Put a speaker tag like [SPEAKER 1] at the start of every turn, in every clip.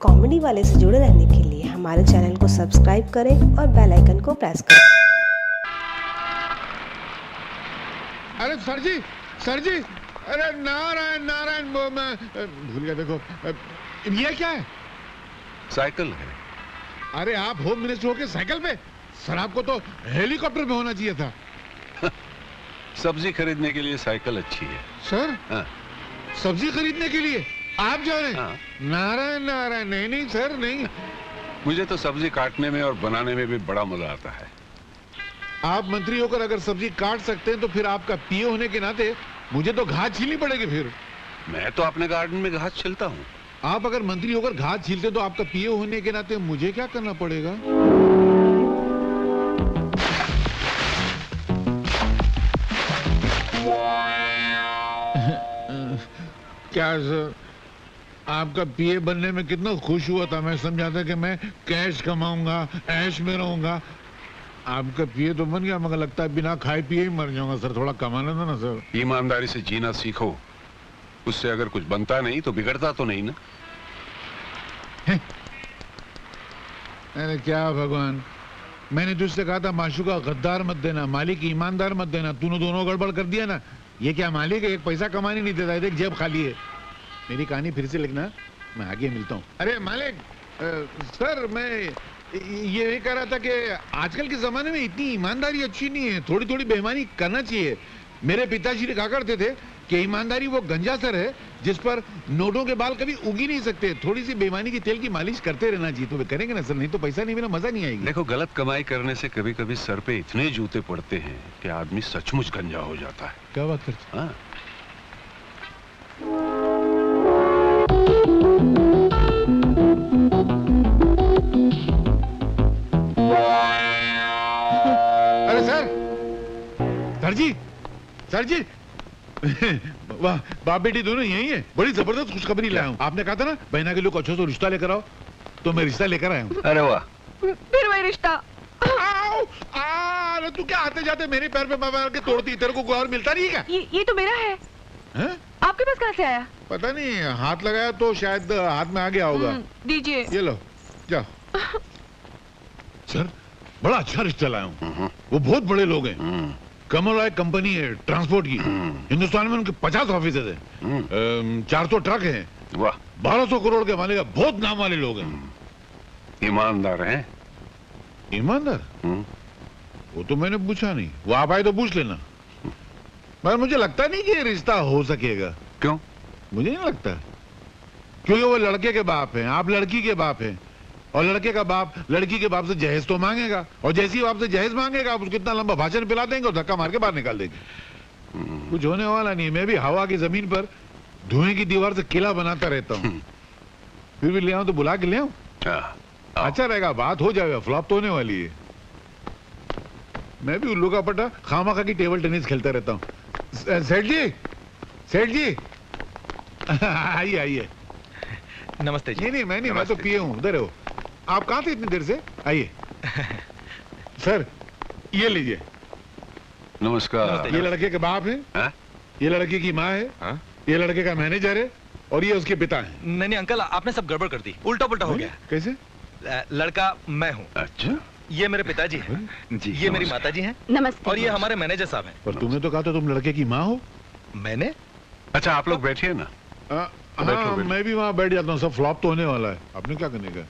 [SPEAKER 1] Comedy वाले से जुड़े रहने के लिए हमारे चैनल को सब्सक्राइब करें और बेल आइकन को प्रेस करें।
[SPEAKER 2] अरे सर जी, अरे नारायण नारायण, वो मैं भूल गया। देखो ये क्या है?
[SPEAKER 3] साइकिल है।
[SPEAKER 2] अरे आप होम मिनिस्टर होके साइकिल पे? सर आपको तो हेलीकॉप्टर में होना चाहिए था।
[SPEAKER 3] सब्जी खरीदने के लिए साइकिल अच्छी है।
[SPEAKER 2] सर
[SPEAKER 3] हाँ।
[SPEAKER 2] सब्जी खरीदने के लिए आप जा रहे हैं?
[SPEAKER 3] हाँ।
[SPEAKER 2] नारायण नारायण, नहीं सर नहीं।
[SPEAKER 3] मुझे तो सब्जी काटने में और बनाने में भी बड़ा मजा आता है।
[SPEAKER 2] आप मंत्री होकर अगर सब्जी काट सकते हैं तो फिर आपका पीए होने के नाते मुझे तो घास छीलनी पड़ेगी। फिर
[SPEAKER 3] मैं तो अपने गार्डन में घास छिलता हूँ।
[SPEAKER 2] आप अगर मंत्री होकर घास छीलते तो आपका पीए होने के नाते मुझे क्या करना पड़ेगा? क्या सर, आपका पीए बनने में कितना खुश हुआ था। मैं समझा था कि मैं कैश कमाऊंगा, ऐश में रहूंगा। आपका पीए तो बन गया, मगर लगता है बिना खाए पिए ही मर जाऊंगा। सर थोड़ा कमाना था ना सर।
[SPEAKER 3] ईमानदारी से जीना सीखो, उससे अगर कुछ बनता नहीं तो बिगड़ता तो नहीं ना।
[SPEAKER 2] अरे क्या भगवान, मैंने तुझसे कहा था माशूका गद्दार मत देना, मालिक ईमानदार मत देना। तूने दोनों गड़बड़ कर दिया ना। ये क्या मालिक है, एक पैसा कमाने नहीं देता, देख जेब खाली है। मेरी कहानी फिर से लिखना, मैं आगे मिलता हूँ। अरे मालिक, सर मैं ये कह रहा था कि आजकल के जमाने में इतनी ईमानदारी अच्छी नहीं है, थोड़ी थोड़ी बेईमानी करना चाहिए। मेरे पिताजी ने कहा करते थे कि ईमानदारी वो गंजा सर है जिस पर नोटों के बाल कभी उग ही नहीं सकते। थोड़ी सी बेईमानी की तेल की मालिश करते रहना चाहिए। तो वे करेंगे ना सर, नहीं तो पैसा नहीं मिला मजा नहीं आएगी।
[SPEAKER 3] देखो, गलत कमाई करने से कभी कभी सर पे इतने जूते पड़ते हैं कि आदमी सचमुच गंजा हो जाता है।
[SPEAKER 2] क्या बात करते?
[SPEAKER 3] हाँ।
[SPEAKER 2] अरे सर जी वाह, बाप बेटी दोनों यही है। बड़ी जबरदस्त खुशखबरी लाया हूँ। आपने कहा था ना बहना के लोग अच्छा तो रिश्ता लेकर आओ, तो मैं रिश्ता लेकर आया हूँ।
[SPEAKER 3] अरे वाह,
[SPEAKER 4] फिर वही रिश्ता।
[SPEAKER 2] अरे तू क्या आते जाते मेरे पैर पे मार के तोड़ती? तेरे को कोई और मिलता नहीं है क्या?
[SPEAKER 4] ये तो मेरा है। आपके पास कहाँ से आया?
[SPEAKER 2] पता नहीं, हाथ लगाया तो शायद हाथ में आ गया होगा।
[SPEAKER 4] दीजिए।
[SPEAKER 2] ये लो, जाओ। सर बड़ा अच्छा रिश्ता लाया हूँ। वो बहुत बड़े लोग हैं। कमल रॉय कंपनी है ट्रांसपोर्ट की। हिंदुस्तान में उनके 50 ऑफिस है, 400 ट्रक हैं।
[SPEAKER 3] वाह,
[SPEAKER 2] 1200 करोड़ के मालिक, बहुत नाम वाले लोग हैं।
[SPEAKER 3] ईमानदार हैं।
[SPEAKER 2] ईमानदार? वो तो मैंने पूछा नहीं, वो आप आए तो पूछ लेना। मगर मुझे लगता नहीं कि ये रिश्ता हो सकेगा।
[SPEAKER 3] क्यों?
[SPEAKER 2] मुझे नहीं लगता, क्योंकि वो लड़के के बाप हैं, आप लड़की के बाप हैं, और लड़के का बाप लड़की के बाप से जहेज तो मांगेगा, और जैसे ही बाप से जहेज मांगेगा आप उसको इतना लंबा भाषण पिला देंगे और धक्का मार के बाहर निकाल देंगे। कुछ होने वाला नहीं। मैं भी हवा की जमीन पर धुएं की दीवार से किला बनाता रहता हूँ। फिर भी ले आऊं तो बुला के ले आऊं? अच्छा रहेगा, बात हो जाएगा। फ्लॉप तो होने वाली है। मैं भी उल्लू का पट्टा खामा खा की टेबल टेनिस खेलता रहता हूँ। सेठ जी आइए आइए।
[SPEAKER 5] नमस्ते जी।
[SPEAKER 2] नहीं मैं तो पिए हूँ। उधर हो आप? कहाँ थे इतनी देर से? आइए। सर ये लीजिए।
[SPEAKER 3] नमस्कार।
[SPEAKER 2] ये लड़के के बाप है, ये लड़के की माँ है, ये लड़के का मैनेजर है, और ये उसके पिता है।
[SPEAKER 5] नहीं अंकल, आपने सब गड़बड़ कर दी, उल्टा पुल्टा हो गया।
[SPEAKER 2] कैसे?
[SPEAKER 5] लड़का मैं हूँ।
[SPEAKER 3] अच्छा,
[SPEAKER 5] ये मेरे पिताजी हैं जी, ये मेरी माताजी हैं।
[SPEAKER 4] नमस्ते।
[SPEAKER 5] और ये हमारे मैनेजर साहब हैं।
[SPEAKER 2] पर तुमने तो कहा था तुम लड़के की माँ हो।
[SPEAKER 5] मैंने?
[SPEAKER 3] अच्छा आप लोग बैठिए ना।
[SPEAKER 2] हाँ, मैं भी वहाँ बैठ जाता हूँ। सब फ्लॉप तो होने वाला है, आपने क्या करने का?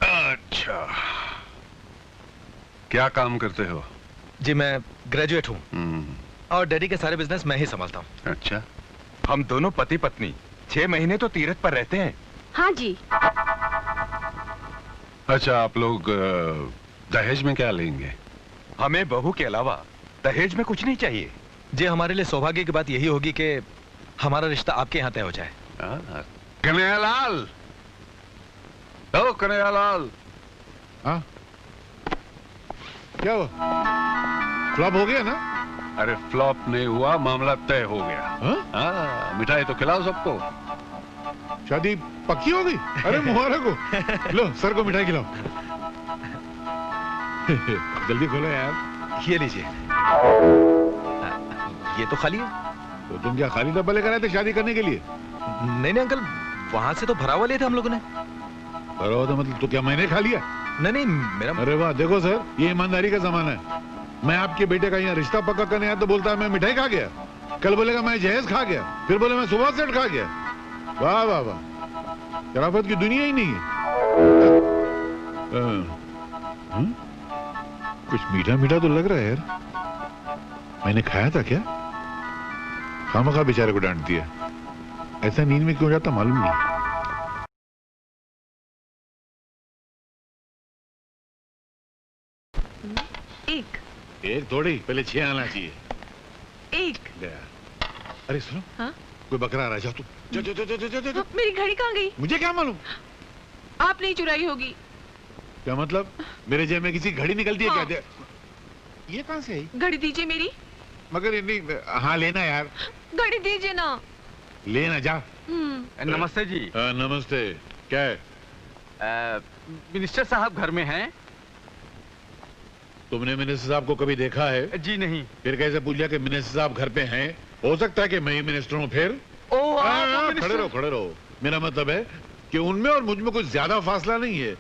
[SPEAKER 3] अच्छा, क्या काम करते हो?
[SPEAKER 5] जी मैं ग्रेजुएट हूँ और डैडी के सारे बिजनेस मैं ही संभालता हूँ।
[SPEAKER 3] अच्छा,
[SPEAKER 6] हम दोनों पति पत्नी 6 महीने तो तीरथ पर रहते हैं।
[SPEAKER 4] हाँ जी।
[SPEAKER 3] अच्छा आप लोग दहेज में क्या लेंगे?
[SPEAKER 6] हमें बहू के अलावा दहेज में कुछ नहीं चाहिए।
[SPEAKER 5] जी हमारे लिए सौभाग्य की बात यही होगी कि हमारा रिश्ता आपके यहाँ तय हो जाए।
[SPEAKER 3] कन्हैयालाल, ओ कन्हैयालाल।
[SPEAKER 2] हाँ क्या हुआ? फ्लॉप हो गया ना?
[SPEAKER 3] अरे फ्लॉप नहीं हुआ, मामला तय हो गया। हाँ, मिठाई तो खिलाओ सबको।
[SPEAKER 2] शादी पक्की हो गई? अरे मुबारक हो। लो सर को मिठाई खिलाओ। जल्दी खोलो यार।
[SPEAKER 5] ये लीजिए। ये तो खाली है।
[SPEAKER 2] तो तुम क्या खाली डब्बा लेकर आए थे शादी करने के लिए?
[SPEAKER 5] नहीं अंकल, वहां से तो भरा हुआ लिए थे हम लोगों ने।
[SPEAKER 2] भरा हुआ था मतलब? तो क्या मैंने खा लिया?
[SPEAKER 5] नहीं मेरा।
[SPEAKER 2] अरे वाह, देखो सर, ये ईमानदारी का जमाना है। मैं आपके बेटे का यहाँ रिश्ता पक्का करने आया तो बोलता है मैं मिठाई खा गया, कल बोलेगा मैं जहेज खा गया, फिर बोले मैं सुबह सेट खा गया। वाह वाह वाह, शराफत की दुनिया ही नहीं है। कुछ मीठा मीठा तो लग रहा है यार। मैंने खाया था क्या? खामखा बेचारे को डांट दिया। ऐसा नींद में क्यों जाता मालूम नहीं। एक थोड़ी, पहले 6 आना चाहिए।
[SPEAKER 4] एक
[SPEAKER 2] गया। अरे सुनो,
[SPEAKER 4] हाँ?
[SPEAKER 2] कोई बकरा आ रहा है, जा तू। जा।
[SPEAKER 4] मेरी घड़ी कहाँ गई?
[SPEAKER 2] मुझे क्या मालूम?
[SPEAKER 4] आपने ही चुराई होगी।
[SPEAKER 2] क्या मतलब? मेरे जेब में किसी घड़ी निकलती है?
[SPEAKER 4] हाँ।
[SPEAKER 2] क्या? ये कहाँ से आई?
[SPEAKER 4] घड़ी दीजिए मेरी।
[SPEAKER 2] मगर नहीं, हाँ लेना यार।
[SPEAKER 4] घड़ी दीजिए ना।
[SPEAKER 2] लेना जा।
[SPEAKER 6] नमस्ते जी।
[SPEAKER 2] नमस्ते। क्या है?
[SPEAKER 6] मिनिस्टर साहब घर में हैं?
[SPEAKER 2] तुमने मिनिस्टर साहब को कभी देखा है?
[SPEAKER 6] जी नहीं।
[SPEAKER 2] फिर कैसे पूछ लिया कि मिनिस्टर साहब घर पे हैं? हो सकता है कि मैं ही मिनिस्टर हूँ फिर। खड़े रहो। मेरा मतलब है कि उनमें और मुझ में कुछ ज्यादा फासला नहीं है।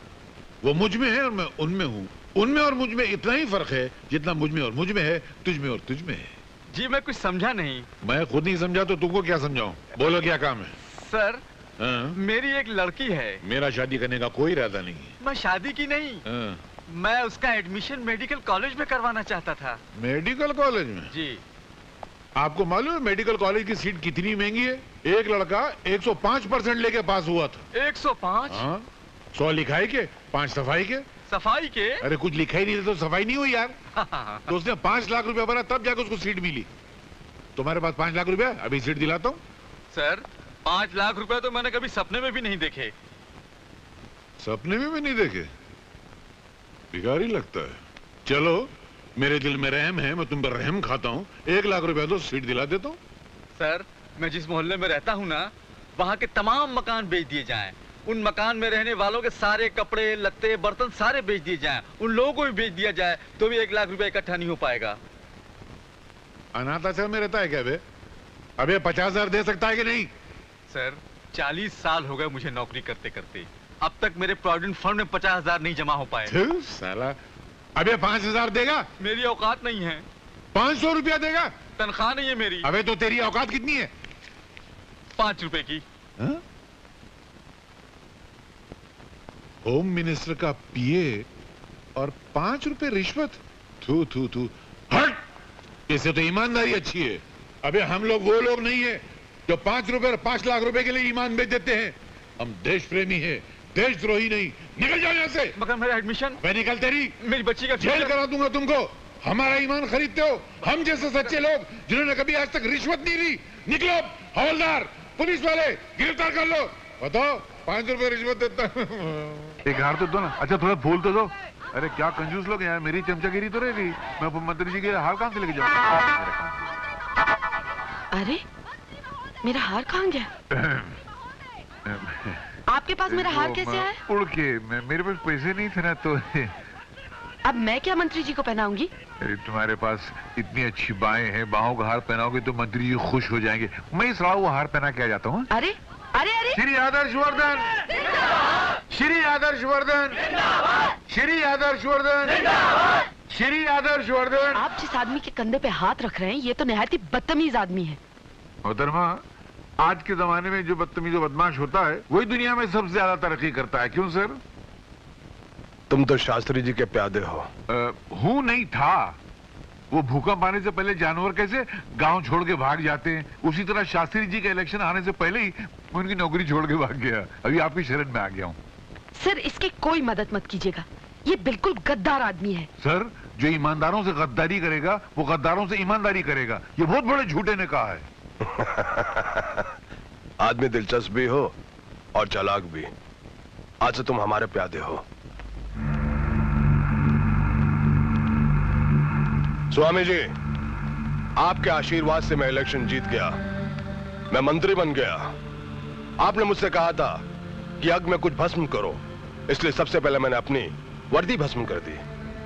[SPEAKER 2] वो मुझ में है और मैं उनमें हूँ। उनमें और मुझ में इतना ही फर्क है जितना मुझ में और मुझ में है, तुझ में और तुझ में है।
[SPEAKER 6] जी मैं कुछ समझा नहीं।
[SPEAKER 2] मैं खुद नहीं समझा तो तुमको क्या समझाऊं? बोलो क्या काम है?
[SPEAKER 6] सर,
[SPEAKER 2] हाँ?
[SPEAKER 6] मेरी एक लड़की है।
[SPEAKER 2] मेरा शादी करने का कोई इरादा नहीं है।
[SPEAKER 6] मैं शादी की नहीं,
[SPEAKER 2] हाँ?
[SPEAKER 6] मैं उसका एडमिशन मेडिकल कॉलेज में करवाना चाहता था।
[SPEAKER 2] मेडिकल कॉलेज में?
[SPEAKER 6] जी।
[SPEAKER 2] आपको मालूम है मेडिकल कॉलेज की सीट कितनी महंगी है? एक लड़का 105% लेके पास हुआ था।
[SPEAKER 6] 105?
[SPEAKER 2] हाँ? 100 लिखाई के, 5 सफाई के।
[SPEAKER 6] सफाई के?
[SPEAKER 2] अरे कुछ लिखा ही नहीं था तो सफाई नहीं हुई यार। तो उसने 5 लाख रुपया भरा तब जाकर उसको सीट मिली। तुम्हारे पास 5 लाख रुपया, अभी सीट दिलाता हूँ।
[SPEAKER 6] सर, 5 लाख रुपए तो मैंने कभी सपने में भी नहीं देखे।
[SPEAKER 2] सपने में भी नहीं देखे? भिखारी लगता है। चलो, मेरे दिल में रहम है, मैं तुम पर रहम खाता हूँ। 1 लाख रुपया तो सीट दिला देता हूँ।
[SPEAKER 6] सर, मैं जिस मोहल्ले में रहता हूँ ना, वहाँ के तमाम मकान बेच दिए जाएं। उन मकान में रहने वालों के सारे कपड़े, लत्ते, बर्तन सारे बेच दिए जाएं। उन लोगों को भी बेच दिया जाए तो भी 1 लाख रुपया इकट्ठा नहीं हो पाएगा।
[SPEAKER 2] अनाथ आश्रम में रहता है क्या बे? अबे 50,000 दे सकता है कि नहीं?
[SPEAKER 6] सर, 40 साल हो गए मुझे नौकरी करते करते। अब तक मेरे प्रोविडेंट फंड में 50,000 नहीं जमा हो पाए।
[SPEAKER 2] साला, अबे 5,000 देगा?
[SPEAKER 6] मेरी औकात नहीं है।
[SPEAKER 2] 500 रुपया देगा?
[SPEAKER 6] तनख्वाह नहीं है मेरी।
[SPEAKER 2] अबे तो तेरी औकात कितनी है?
[SPEAKER 6] 5 रुपए की।
[SPEAKER 2] हा? होम मिनिस्टर का पीए और 5 रुपए रिश्वत? थू थू थू, हट! इससे तो ईमानदारी अच्छी है। अबे हम लोग वो लोग नहीं है जो 5 रुपए और 5 लाख रुपए के लिए ईमान बेच देते हैं। हम देश प्रेमी है, देशद्रोही नहीं। निकल जाओ यहाँ से।
[SPEAKER 6] मगर मेरा एडमिशन?
[SPEAKER 2] मैं निकल तेरी
[SPEAKER 6] मेरी बच्ची का
[SPEAKER 2] जेल करा दूंगा तुमको। हमारा ईमान खरीदते हो? हम जैसे सच्चे लोग जिन्होंने कभी आज तक रिश्वत नहीं ली। निकलो, हवलदार, पुलिस वाले, गिरफ्तार कर लो। बताओ, 5 रुपए रिश्वत देता।
[SPEAKER 7] एक हार तो दो ना। अच्छा थोड़ा फूल तो दो। अरे क्या कंजूस लोग यार, मेरी चमचागिरी तो रहेगी। मैं मंत्री जी के हार कहाँ से लेके जाऊँ?
[SPEAKER 8] अरे मेरा हार कहाँ गया? आपके पास मेरा हार कैसे आया?
[SPEAKER 7] उड़ के। मेरे पास पैसे नहीं थे ना तो।
[SPEAKER 8] अब मैं क्या मंत्री जी को पहनाऊंगी?
[SPEAKER 7] अरे तुम्हारे पास इतनी अच्छी बाहें हैं, बाहों का हार पहनाओगे तो मंत्री जी खुश हो जाएंगे। मैं इस राव हार पहना के आ जाता हूँ।
[SPEAKER 8] अरे अरे अरे,
[SPEAKER 2] श्री आदर्श वर्धन, श्री आदर्श वर्धन, श्री आदर्श वर्धन, श्री आदर्श वर्धन।
[SPEAKER 8] आप जिस आदमी के कंधे पे हाथ रख रहे हैं ये तो निहायत ही बदतमीज आदमी है।
[SPEAKER 2] मोहतरमा, आज के जमाने में जो बदतमीज और बदमाश होता है वही दुनिया में सबसे ज्यादा तरक्की करता है। क्यों सर?
[SPEAKER 3] तुम तो शास्त्री जी के प्यादे हो।
[SPEAKER 2] हूं नहीं था। वो भूकंप आने से पहले जानवर कैसे गांव छोड़ के भाग जाते हैं, उसी तरह शास्त्री जी के इलेक्शन आने से पहले ही मैं उनकी नौकरी छोड़ के भाग गया। अभी आपकी शरण में आ गया हूँ।
[SPEAKER 8] सर इसकी कोई मदद मत कीजिएगा, ये बिल्कुल गद्दार आदमी है।
[SPEAKER 2] सर, जो ईमानदारों से गद्दारी करेगा वो गद्दारों से ईमानदारी करेगा, ये बहुत बड़े झूठे ने कहा है।
[SPEAKER 3] आदमी दिलचस्प भी हो और चालाक भी। आज से तुम हमारे प्यादे हो। स्वामी जी, आपके आशीर्वाद से मैं इलेक्शन जीत गया, मैं मंत्री बन गया। आपने मुझसे कहा था कि यज्ञ में कुछ भस्म करो, इसलिए सबसे पहले मैंने अपनी वर्दी भस्म कर दी।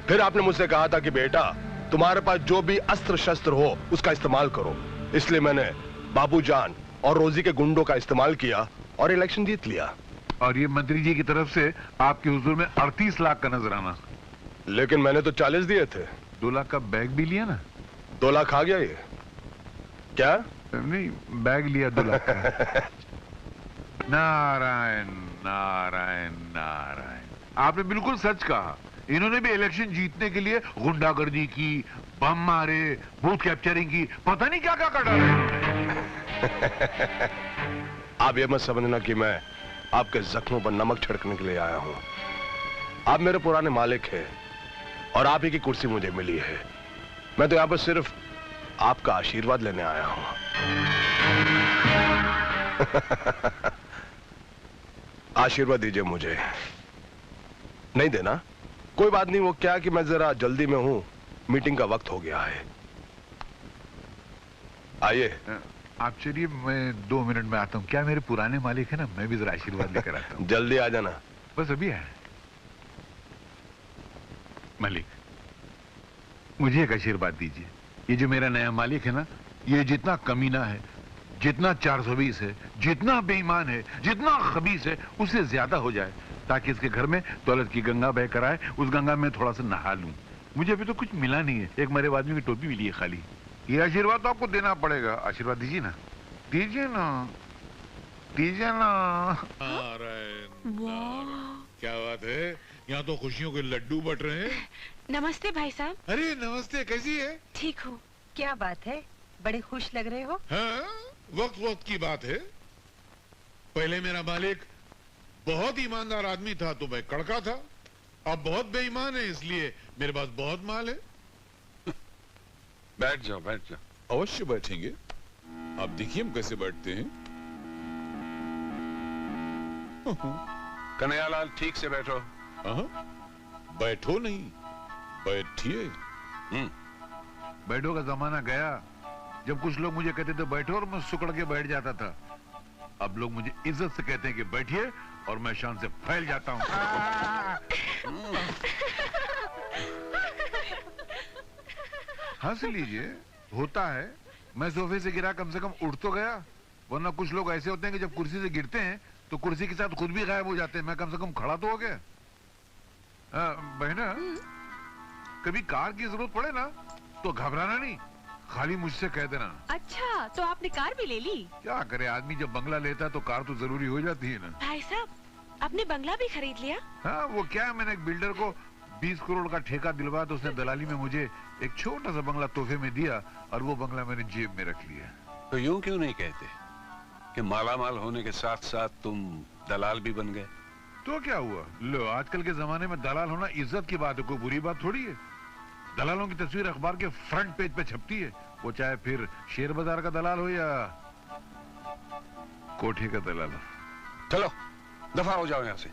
[SPEAKER 3] फिर आपने मुझसे कहा था कि बेटा तुम्हारे पास जो भी अस्त्र शस्त्र हो उसका इस्तेमाल करो, इसलिए मैंने बाबूजान और रोजी के गुंडों का इस्तेमाल किया और इलेक्शन जीत लिया।
[SPEAKER 7] और ये मंत्री जी की तरफ से आपके हुजूर में 38 लाख का नजराना।
[SPEAKER 3] लेकिन मैंने तो 40 दिए थे।
[SPEAKER 7] 2 लाख का बैग भी लिया ना?
[SPEAKER 3] 2 लाख आ गया ये क्या?
[SPEAKER 7] नहीं, बैग लिया 2 लाख का। नारायण नारायण नारायण, आपने बिल्कुल सच कहा। इन्होंने भी इलेक्शन जीतने के लिए गुंडागर्दी की, बम मारे, बूथ कैप्चरिंग की, पता नहीं क्या क्या कर डाला इन्होंने।
[SPEAKER 3] आप ये मत समझना कि मैं आपके जख्मों पर नमक छिड़कने के लिए आया हूं। आप मेरे पुराने मालिक हैं और आप ही की कुर्सी मुझे मिली है। मैं तो यहां पर सिर्फ आपका आशीर्वाद लेने आया हूं। आशीर्वाद दीजिए मुझे। नहीं देना? कोई बात नहीं, वो क्या कि मैं जरा जल्दी में हूं, मीटिंग का वक्त हो गया है। आइए।
[SPEAKER 7] आप चलिए, मैं 2 मिनट में आता हूँ। क्या मेरे पुराने मालिक है ना, मैं भी जरा आशीर्वाद लेकर आता हूँ।
[SPEAKER 3] जल्दी आ जाना।
[SPEAKER 7] बस अभी है। मालिक, मुझे एक आशीर्वाद दीजिए। ये जो मेरा नया मालिक है ना, ये जितना कमीना है, जितना 420 है, जितना बेईमान है, जितना खबीस है, उससे ज्यादा हो जाए, ताकि इसके घर में दौलत की गंगा बह कर आए, उस गंगा में थोड़ा सा नहा लूं। मुझे अभी तो कुछ मिला नहीं है, एक मरे आदमी की टोपी मिली है खाली। ये आशीर्वाद तो आपको देना पड़ेगा। आशीर्वाद दीजिए ना, दीजिए ना, दीजिए ना।
[SPEAKER 2] क्या बात है, यहाँ तो खुशियों के लड्डू बट रहे हैं।
[SPEAKER 4] नमस्ते भाई साहब।
[SPEAKER 2] अरे नमस्ते, कैसी है?
[SPEAKER 4] ठीक हूँ।
[SPEAKER 9] क्या बात है, बड़े खुश लग रहे हो?
[SPEAKER 2] हाँ, वक्त वक्त की बात है। पहले मेरा मालिक बहुत ईमानदार आदमी था तो मैं कड़का था। अब बहुत बेईमान है, इसलिए मेरे पास बहुत माल है।
[SPEAKER 10] बैठ जाओ, बैठ जाओ।
[SPEAKER 2] अवश्य बैठेंगे। आप देखिए हम कैसे बैठते हैं।
[SPEAKER 10] कन्हैयालाल, ठीक से बैठो।
[SPEAKER 2] बैठो नहीं, बैठिए।
[SPEAKER 7] बैठो का जमाना गया जब कुछ लोग मुझे कहते थे बैठो और मैं सुकड़ के बैठ जाता था। अब लोग मुझे इज्जत से कहते हैं कि बैठिए और मैं शान से फैल जाता हूँ। हंस लीजिए, होता है। मैं सोफे से गिरा, कम से कम उठ तो गया। वरना कुछ लोग ऐसे होते हैं कि जब कुर्सी से गिरते हैं तो कुर्सी के साथ खुद भी गायब हो जाते हैं। मैं कम से कम खड़ा तो हो गया। बहना, कभी कार की जरूरत पड़े ना तो घबराना नहीं, खाली मुझसे कह देना।
[SPEAKER 4] अच्छा, तो आपने कार भी ले ली?
[SPEAKER 7] क्या करे आदमी, जब बंगला लेता है तो कार तो जरूरी हो जाती है ना।
[SPEAKER 4] भाई साहब, आपने बंगला भी खरीद लिया?
[SPEAKER 7] हाँ, वो क्या, मैंने एक बिल्डर को 20 करोड़ का ठेका दिलवाया तो उसने दलाली में मुझे एक छोटा सा बंगला तोहफे में दिया और वो बंगला मैंने जेब में रख लिया।
[SPEAKER 10] तो यूं क्यों नहीं कहते कि मालामाल होने के साथ साथ तुम दलाल भी बन गए?
[SPEAKER 7] तो क्या हुआ, लो आजकल के जमाने में दलाल होना इज्जत की बात है, कोई बुरी बात थोड़ी है। दलालों की तस्वीर अखबार के फ्रंट पेज पे छपती है, वो चाहे फिर शेयर बाजार का दलाल हो या कोठे का दलाल हो।
[SPEAKER 10] चलो दफा हो जाओ यहाँ से।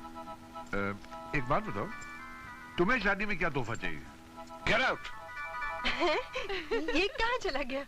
[SPEAKER 7] एक बात बताओ, तुम्हें शादी में क्या तोहफा चाहिए?
[SPEAKER 10] Get out.
[SPEAKER 9] ये कहाँ चला गया?